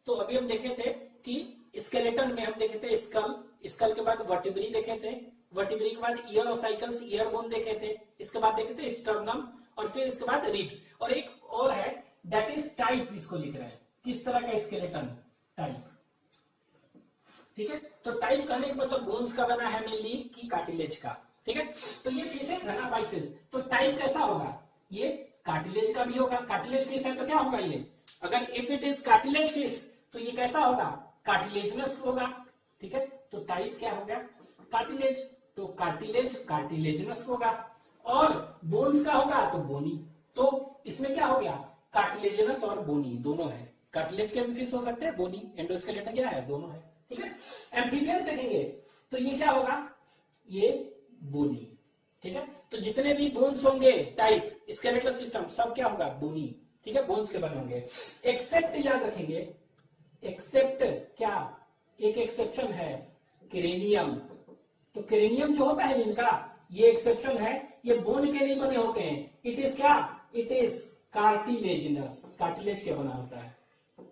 तो अभी हम देखे थे कि स्केलेटन में हम देखे थे स्कल, स्कल के बाद वर्टिब्री देखे थे, वर्टिब्री के बाद ईयर और साइकिल्स, ईयर बोन देखे थे, इसके बाद देखे थे स्टर्नम, और फिर इसके बाद रिब्स, और एक और है दैट इज टाइप, इसको लिख रहे हैं किस तरह का स्केलेटन टाइप। ठीक है, तो टाइप कहने का मतलब बोन्स का बना है मेनली कि कार्टिलेज का। ठीक है, तो ये फिशेज है ना बाइसेस, तो टाइप कैसा होगा, ये कार्टिलेज का भी होगा। कार्टिलेज फिश है तो क्या होगा ये, अगर if it is cartilage fish तो ये कैसा होगा, कार्टिलेजनस होगा। ठीक है, तो टाइप क्या हो गया, कार्टिलेज, तो कार्टिलेज कार्टिलेजनस होगा, और बोन्स का होगा तो बोनी। तो इसमें क्या हो गया, कार्टिलेजनस और बोनी दोनों है। कार्टिलेज के भी फिश हो सकते हैं, बोनी, एंडोस्केलेटन क्या है, दोनों है। ठीक है, एम्फीबियन देखेंगे तो ये क्या होगा, ये बोनी। ठीक है, तो जितने भी बोन्स होंगे टाइप स्केलेटल सिस्टम सब क्या होगा, बोनी। ठीक है, बोन्स के बने होंगे, एक्सेप्ट याद रखेंगे, एक्सेप्ट क्या, एक एक्सेप्शन है क्रेनियम। तो क्रेनियम जो होता है इनका, ये एक्सेप्शन है, ये बोन के नहीं बने होते हैं। इट इज क्या, इट इज कार्टिलेजिनस, कार्टिलेज के बना होता है।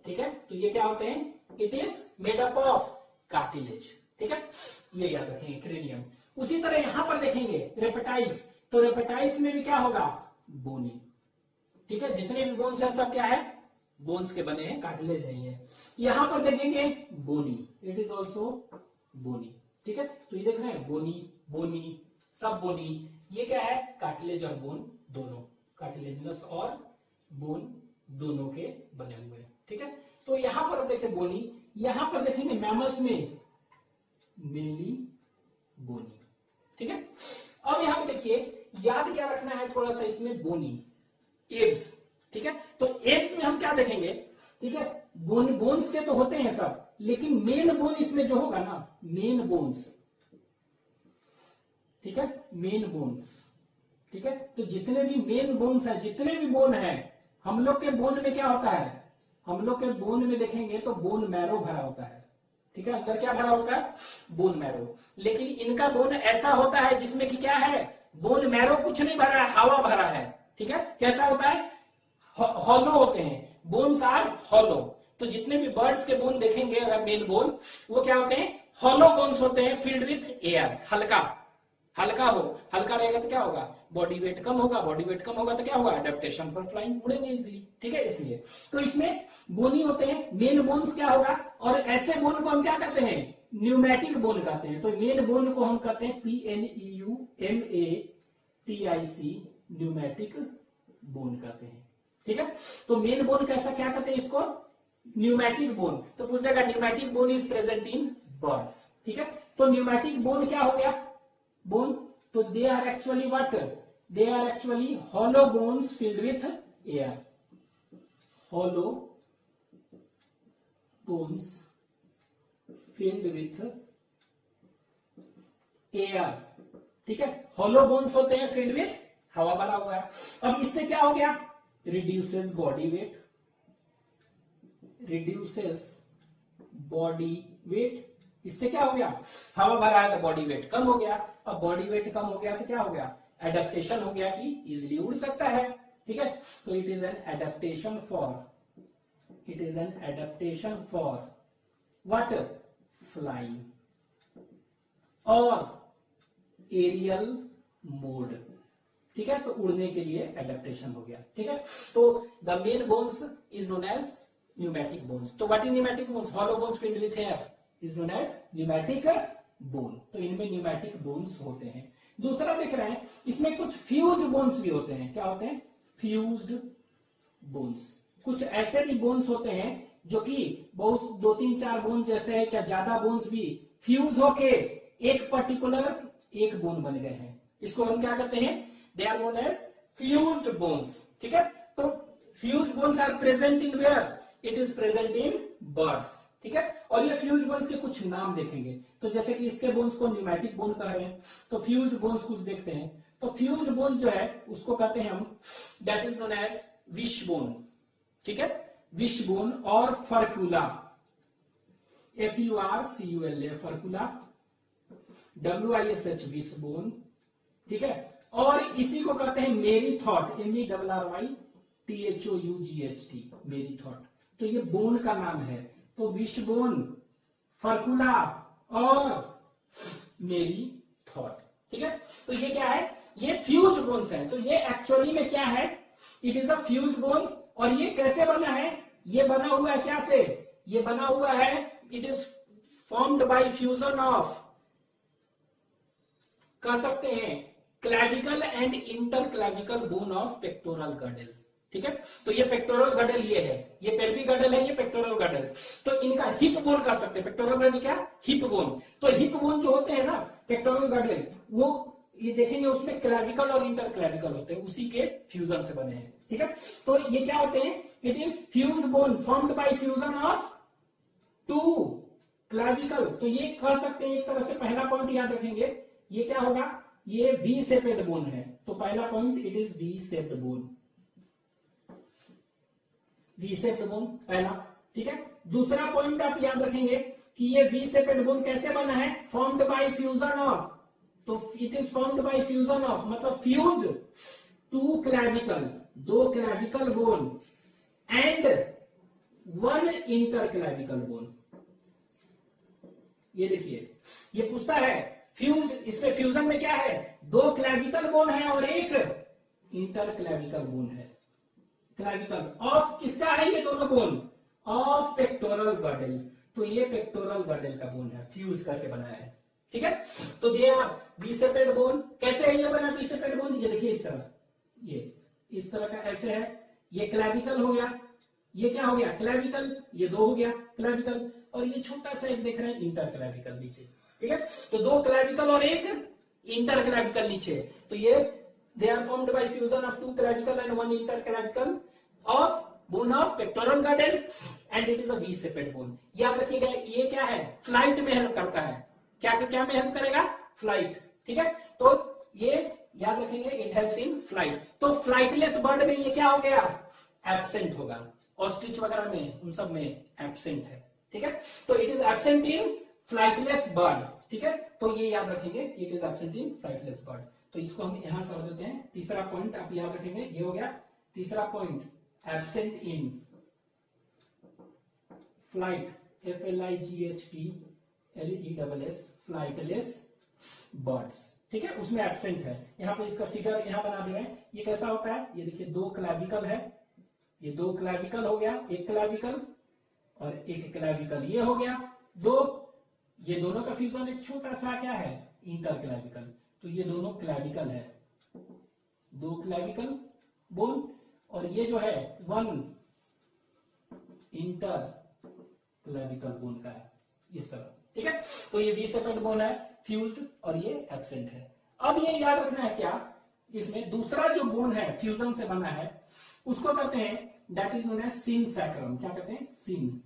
ठीक है, तो ये क्या होते हैं, it is made up of cartilage. ठीक है, ये याद रखेंगे क्रेनियम। उसी तरह यहां पर देखेंगे रेपेटाइल्स, तो रेपेटाइल्स में भी क्या होगा, बोनी। ठीक है, जितने भी बोन्स हैं सब क्या है, बोन्स के बने हैं, कार्टिलेज नहीं है। यहां पर देखेंगे बोनी, इट इज ऑल्सो बोनी। ठीक है, तो ये देख रहे हैं बोनी बोनी सब बोनी, ये क्या है, कार्टिलेज और बोन दोनों, कार्टिलेजनस और बोन दोनों के बने हुए हैं। ठीक है, तो यहां पर देखें बोनी, यहां पर देखेंगे मैमल्स में मेनली बोनी। ठीक है, अब यहां पर देखिए याद क्या रखना है थोड़ा सा इसमें, बोनी एव्स। ठीक है, तो एव्स में हम क्या देखेंगे, ठीक है, बोन्स के तो होते हैं सब, लेकिन मेन बोन इसमें जो होगा ना, मेन बोन्स। ठीक है, मेन बोन्स। ठीक है, तो जितने भी मेन बोन्स हैं, जितने भी बोन है, हम लोग के बोन में क्या होता है, हम लोग के बोन में देखेंगे तो बोन मैरो भरा होता है। ठीक है, अंदर क्या भरा होता है, बोन मैरो। लेकिन इनका बोन ऐसा होता है जिसमें कि क्या है, बोन मैरो कुछ नहीं भरा है, हवा भरा है। ठीक है, कैसा होता है, हॉलो होते हैं, बोन्स आर हॉलो। तो जितने भी बर्ड्स के बोन देखेंगे अगर मेन बोन, वो क्या होते हैं, हॉलो बोन्स होते हैं, फिल्ड विथ एयर, हल्का हल्का हो, हल्का रहेगा तो क्या होगा, बॉडी वेट कम होगा, बॉडी वेट कम होगा तो क्या होगा, एडेप्टेशन फॉर फ्लाइंग, उड़ेंगे इजीली। ठीक है, इसलिए तो इसमें बोनी होते हैं, मेन बोन्स क्या होगा, और ऐसे बोन को हम क्या करते हैं, न्यूमेटिक बोन कहते हैं। तो मेन बोन को हम कहते हैं PNEUMATIC, न्यूमेटिक बोन कहते हैं। ठीक है, तो मेन बोन कैसा क्या कहते हैं इसको, न्यूमेटिक बोन। तो पूछ जाएगा pneumatic bone is present in birds. ठीक है, तो न्यूमेटिक बोन क्या हो गया, बोन, तो they are actually what, they are actually hollow bones filled with air, hollow bones filled with air. ठीक है, हॉलो बोन्स होते हैं फिल्ड विथ, हवा भरा हुआ है। अब इससे क्या हो गया, reduces body weight, reduces body weight. इससे क्या हो गया, हवा भरा है तो बॉडी वेट कम हो गया। अब बॉडी वेट कम हो गया तो क्या हो गया, एडेप्टेशन हो गया कि इजिली उड़ सकता है। ठीक है, तो it is an adaptation for, it is an adaptation for what, flying और एरियल मोड। ठीक है, तो उड़ने के लिए एडेप्टेशन हो गया। ठीक है, तो the main bones is known as pneumatic bones. तो what is pneumatic bones, hollow bones filled with air is known as pneumatic bone. तो इनमें न्यूमेटिक बोन्स होते हैं। दूसरा देख रहे हैं, इसमें कुछ फ्यूज्ड बोन्स भी होते हैं। क्या होते हैं, फ्यूज्ड बोन्स। कुछ ऐसे भी बोन्स होते हैं जो कि बहुत 2-3-4 बोन जैसे है, चाहे ज्यादा बोन्स भी फ्यूज होके एक पर्टिकुलर एक बोन बन गए हैं। इसको हम क्या करते हैं, they are known as fused bones. ठीक है, तो fused bones are present in where, it is present in birds. ठीक है, और ये फ्यूज बोन्स के कुछ नाम देखेंगे। तो जैसे कि इसके बोन्स को न्यूमेटिक बोन कह रहे हैं, तो फ्यूज बोन्स कुछ देखते हैं। तो फ्यूज बोन जो है उसको कहते हैं हम, that is known as wish bone. ठीक है, विश बोन और furcula, FURCULA, furcula, WISH wish bone. ठीक है, और इसी को कहते हैं मेरी थॉट, MERRYTHOUGHT, मेरी थॉट। तो ये बोन का नाम है। तो विशबोन, फर्कुला और मेरी थॉट। ठीक है, तो ये क्या है, ये फ्यूज बोन्स है। तो ये एक्चुअली में क्या है, it is a fuse bones. और ये कैसे बना है, ये बना हुआ है क्या से, ये बना हुआ है, it is formed by fusion of, कह सकते हैं, clavicle and inter clavicle bone of pectoral girdle. ठीक है, तो ये पेक्टोरल गडल ये है, ये पेल्विक गडल है, ये पेक्टोरल गडल। तो इनका हिप बोन कह सकते हैं, पेक्टोरल गडल क्या, हिप बोन। तो हिप बोन जो होते हैं ना पेक्टोरल गडल, वो ये देखेंगे उसमें क्लैविकल और इंटर क्लैविकल होते हैं, उसी के फ्यूजन से बने हैं। ठीक है, तो ये क्या होते हैं, it is fuse bone formed by fusion of two clavicle. तो ये कह सकते हैं एक तरह से, पहला पॉइंट याद रखेंगे, ये क्या होगा, ये वी शेपेड बोन है। तो पहला point, it is V shaped bone, V shaped bone पहला। ठीक है, दूसरा पॉइंट आप याद रखेंगे कि ये वी शेपेड बोन कैसे बना है, फॉर्म्ड बाय फ्यूजन ऑफ, तो it is formed by fusion of, मतलब फ्यूज टू क्लैविकल, दो clavicle bone and one inter clavicle bone. ये देखिए, ये पूछता है फ्यूज, इसमें फ्यूजन में क्या है, दो क्लैविकल बोन है और एक इंटर क्लैविकल बोन है। क्लैविकल ऑफ किसका है, ये दोनों बोन ऑफ पेक्टोरल गडल। तो ये पेक्टोरल गडल का बोन है, फ्यूज करके बनाया है। ठीक है, तो ये वी शेपेड बोन कैसे है, ये बना वी शेपेड बोन, ये देखिए इस तरह, ये इस तरह का ऐसे है, ये क्लैविकल हो गया, ये क्या हो गया क्लैविकल, ये दो हो गया क्लैविकल, और ये छोटा सा एक देख रहे हैं इंटर क्लैविकल नीचे। ठीक है, तो दो क्लैविकल और एक इंटर क्लैविकल नीचे। तो ये they are formed by fusion of two clavicle and one inter clavicle of bone of pectoral girdle and it is a V shaped bone. याद रखिएगा, ये क्या है, फ्लाइट में हेल्प करता है, क्या में हेल्प करेगा, फ्लाइट। ठीक है, तो ये याद रखेंगे, इट हेल्प्स इन फ्लाइट। तो फ्लाइटलेस बर्ड में ये क्या हो गया, एब्सेंट होगा, ऑस्ट्रिच वगैरह में उन सब में एब्सेंट है। ठीक है, तो it is absent in flightless bird. ठीक है, तो ये याद रखेंगे, it is absent in flightless bird. तो इसको हम यहां समझ देते हैं। तीसरा पॉइंट आप याद रखेंगे, ये हो गया तीसरा point, absent in flight, FLIGHT flightless birds. ठीक है, उसमें एब्सेंट है। यहाँ पे इसका फिगर यहाँ बना दे रहे हैं, ये कैसा होता है, ये देखिए दो क्लैविकल है, ये दो क्लैविकल हो गया, एक क्लैविकल और एक क्लैविकल, ये हो गया दो, ये दोनों का फ्यूजन एक छोटा सा क्या है, इंटर क्लैविकल। तो ये दोनों क्लैविकल है, दो क्लैविकल बोन, और ये जो है वन इंटर क्लैविकल बोन का है, इस तरह। ठीक है, तो ये वी शेपेड बोन है, फ्यूज्ड, और ये एब्सेंट है। अब ये याद रखना है क्या, इसमें दूसरा जो बोन है फ्यूजन से बना है, उसको कहते हैं, that is known as synsacrum. क्या कहते हैं, सिन,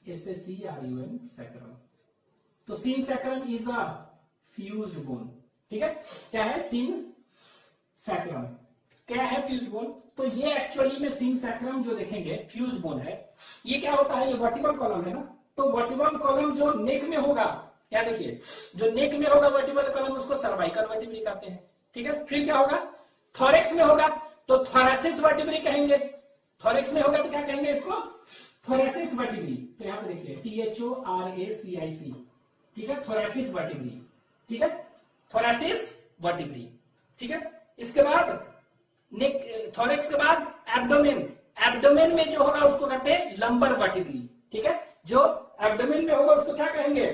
SACRUM सैक्रम। तो synsacrum is a fuse bone. ठीक है, क्या है, सिन सैक्रम क्या है, फ्यूज बोन। तो ये एक्चुअली में सिन सैक्रम जो देखेंगे फ्यूज बोन है, ये क्या होता है, ये वर्टिबल कॉलम है ना, तो वर्टिबल कॉलम जो नेक में होगा, क्या देखिए, जो नेक में होगा वर्टिबल कॉलम, उसको सर्वाइकल वर्टिब्री कहते हैं। ठीक है, फिर क्या होगा, थोरेक्स में होगा तो थोरैसिस वर्टिब्री कहेंगे, थोरेक्स में होगा तो क्या कहेंगे इसको, थोरैसिस वर्टिब्री। तो यहाँ पे देखिए THORACIC, ठीक है, थोरैसिस वर्टिब्री। ठीक है, थोरैसिस वर्टिब्री। ठीक है, इसके बाद नेक, थोरेक्स के बाद एब्डोमेन, एब्डोमेन में जो होगा उसको कहते हैं लंबर वर्टिब्री। ठीक है, जो एब्डोमेन में होगा उसको क्या कहेंगे,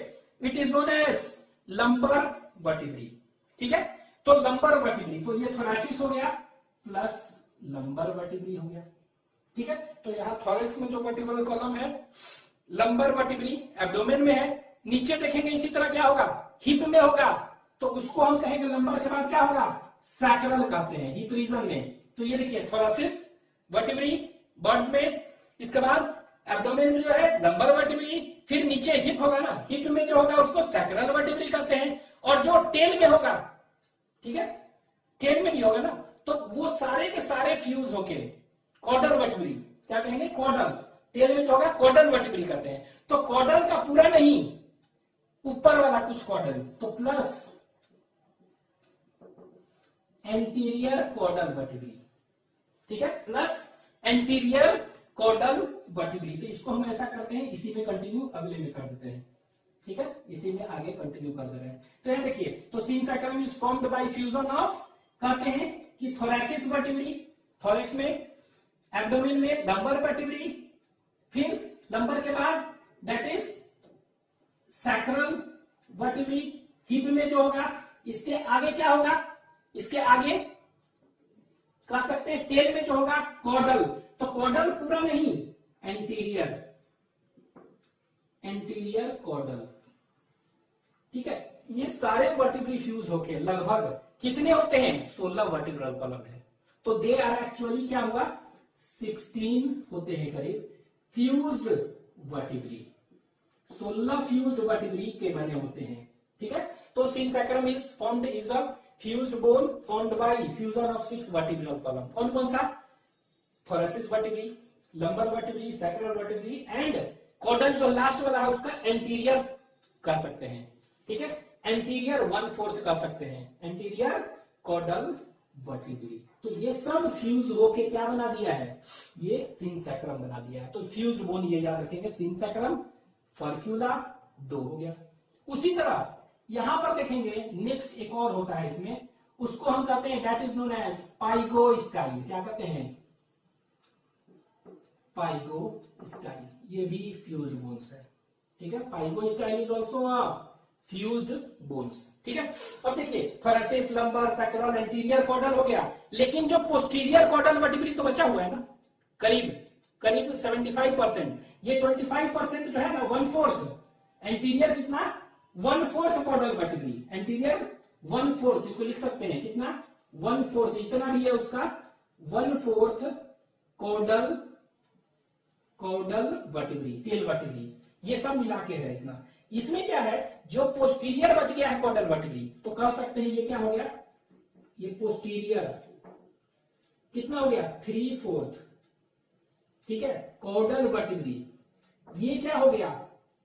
it is known as lumbar vertebrae. ठीक है, तो लंबर वर्टिब्री, तो ये थोरैसिस हो गया प्लस लंबर वर्टिब्री हो गया। ठीक है, तो यहां थोरेक्स में जो वर्टिब्रल कॉलम है, लंबर वर्टिब्री एब्डोमेन में है, नीचे देखेंगे इसी तरह क्या होगा, हिप में होगा, तो उसको हम कहेंगे लंबर के बाद क्या होगा, सैक्रल कहते हैं, हिप रीजन में। तो ये देखिए थोरैसिस वर्टिब्री बर्ड्स में, इसके बाद एब्डोमेन में जो है लंबर वर्टिब्री, फिर नीचे हिप होगा ना, हिप में जो होगा उसको सैक्रल वर्टिब्री कहते हैं, और जो टेल में होगा, ठीक है, टेल में भी होगा ना, तो वो सारे के सारे फ्यूज होके कॉडल वर्टिब्री, क्या कहेंगे, कॉडल, टेल में जो होगा कॉडल वर्टिब्री कहते हैं। तो कॉडल का पूरा नहीं, ऊपर वाला कुछ कॉडल, तो प्लस एंटीरियर कॉडल वर्टिब्री। ठीक है, प्लस एंटीरियर कॉर्डल वर्टिब्री। तो इसको हम ऐसा करते हैं, इसी में कंटिन्यू अगले में कर देते हैं, ठीक है, इसी में आगे कंटिन्यू कर दे रहे हैं। तो यहां देखिए, तो synsacrum is formed by fusion of, कहते हैं कि थोरैसिस वर्टिब्री, थोरैक्स में, एब्डोमेन में लंबर वर्टिब्री, फिर लंबर के बाद that is sacral vertebrae, hip में जो होगा, इसके आगे क्या होगा, इसके आगे कह सकते हैं टेल में जो होगा कॉर्डल। तो कॉर्डल पूरा नहीं, एंटीरियर, एंटीरियर कॉर्डल, ठीक है। ये सारे वर्टिब्री फ्यूज होके लगभग कितने होते हैं, 16 वर्टिब्रल कॉलम है। तो दे आर एक्चुअली क्या हुआ, 16 होते हैं करीब फ्यूज्ड वर्टिब्री, 16 फ्यूज्ड वर्टिब्री के बने होते हैं, ठीक है। तो synsacrum is formed is a fused bone formed by fusion of 6 vertebral column. कौन कौन सा, thoracic vertebrae, lumbar vertebrae, sacral vertebrae and caudal जो लास्ट वाला है उसका एंटीरियर कह सकते हैं, ठीक है, एंटीरियर 1/4 कह सकते हैं, एंटीरियर कॉर्डल वर्टिब्री। तो ये सब फ्यूज होके क्या बना दिया है, ये सिन सैक्रम बना दिया है। तो फ्यूज बोन ये याद रखेंगे, सिन सैक्रम, फर्क्यूला 2 हो गया। उसी तरह यहां पर देखेंगे नेक्स्ट एक और होता है इसमें, उसको हम कहते हैं दैट इज नोन एज पाइगोस्टाइल। क्या कहते हैं, पाइगोस्टाइल, ये भी फ्यूज्ड बोन्स है, ठीक है। Pygostyle is also a fused bones, ठीक है। अब देखिए thoracic, lumbar, sacral, anterior caudal हो गया, लेकिन जो पोस्टीरियर कॉर्डल वर्टिब्री तो बचा हुआ है ना, करीब करीब 75%, ये 25% जो है ना 1/4, एंटीरियर कितना 1/4 कॉर्डल वर्टिब्री, एंटीरियर 1/4, इसको लिख सकते हैं कितना 1/4, इतना भी है उसका 1/4 caudal, caudal vertebrae, tail vertebrae, ये सब मिला के है इतना। इसमें क्या है, जो पोस्टीरियर बच गया है कॉर्डल वर्टिब्री, तो कह सकते हैं ये क्या हो गया, ये पोस्टीरियर कितना हो गया 3/4, ठीक है, कॉर्डल वर्टिब्री, ये क्या हो गया,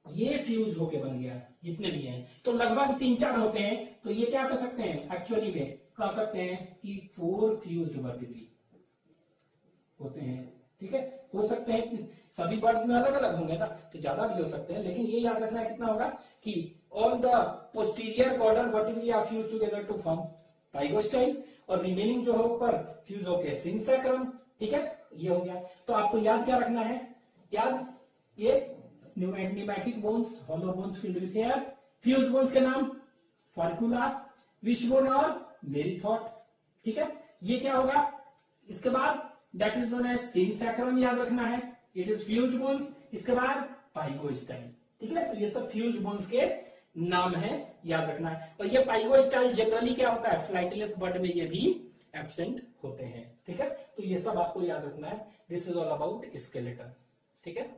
ये फ्यूज होके बन गया, जितने भी हैं तो लगभग 3-4 होते हैं। तो ये क्या कर सकते हैं, एक्चुअली में कह सकते हैं कि 4 फ्यूज्ड वर्टिब्री होते हैं, ठीक है। हो सकते हैं कि सभी बर्ड्स में अलग अलग होंगे ना, तो ज्यादा भी हो सकते हैं, लेकिन ये याद रखना है कितना होगा कि all the posterior caudal vertebrae are fuse together to form pygostyle, और रिमेनिंग जो है ऊपर फ्यूज होके सिन सैक्रम, ठीक है, ये हो गया। तो आपको याद क्या रखना है, याद ये pneumatic bones, hollow bones filled with air, fuse bones के नाम फर्क्यूला, विशबोन और मेरीथॉट, ठीक है। ये क्या होगा, इसके बाद that is known as synsacrum याद रखना है, इट इज फ्यूज बोन्स, इसके बाद पाइगोस्टाइल, ठीक है। तो ये सब फ्यूज बोन्स के नाम है, याद रखना है। और ये पाइगोस्टाइल जनरली क्या होता है, फ्लाइटलेस बर्ड में ये भी एब्सेंट होते हैं, ठीक है। तो ये सब आपको याद रखना है। This is all about skeleton, ठीक है।